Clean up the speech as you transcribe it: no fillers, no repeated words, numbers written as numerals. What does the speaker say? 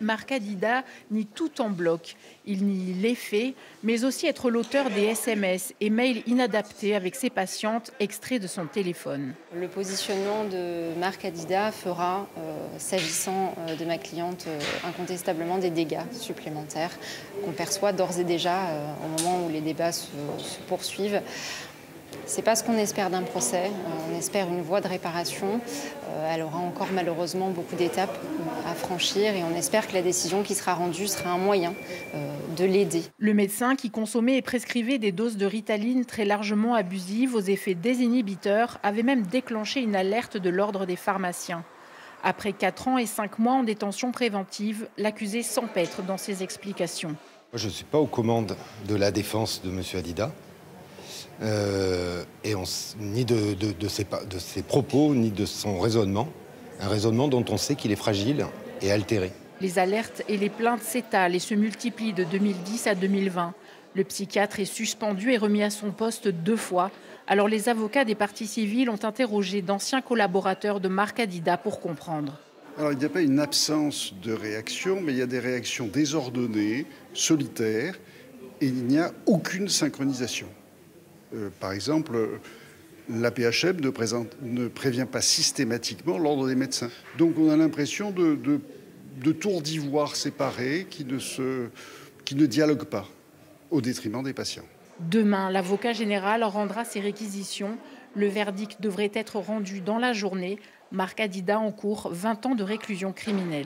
Marc Hadida nie tout en bloc. Il nie les faits, mais aussi être l'auteur des SMS et mails inadaptés avec ses patientes, extraits de son téléphone. Le positionnement de Marc Hadida fera, s'agissant de ma cliente, incontestablement des dégâts supplémentaires qu'on perçoit d'ores et déjà au moment où les débats se poursuivent. C'est pas ce qu'on espère d'un procès, on espère une voie de réparation. Elle aura encore malheureusement beaucoup d'étapes à franchir et on espère que la décision qui sera rendue sera un moyen de l'aider. Le médecin qui consommait et prescrivait des doses de Ritaline très largement abusives aux effets désinhibiteurs avait même déclenché une alerte de l'ordre des pharmaciens. Après 4 ans et 5 mois en détention préventive, l'accusé s'empêtre dans ses explications. Je ne suis pas aux commandes de la défense de M. Hadida. Ni de ses propos, ni de son raisonnement. Un raisonnement dont on sait qu'il est fragile et altéré. Les alertes et les plaintes s'étalent et se multiplient de 2010 à 2020. Le psychiatre est suspendu et remis à son poste 2 fois. Alors les avocats des parties civiles ont interrogé d'anciens collaborateurs de Marc Hadida pour comprendre. Alors, il n'y a pas une absence de réaction, mais il y a des réactions désordonnées, solitaires, et il n'y a aucune synchronisation. Par exemple, l'AP-HM ne prévient pas systématiquement l'ordre des médecins. Donc on a l'impression de tours d'ivoire séparés qui ne dialoguent pas, au détriment des patients. Demain, l'avocat général rendra ses réquisitions. Le verdict devrait être rendu dans la journée. Marc Hadida encourt 20 ans de réclusion criminelle.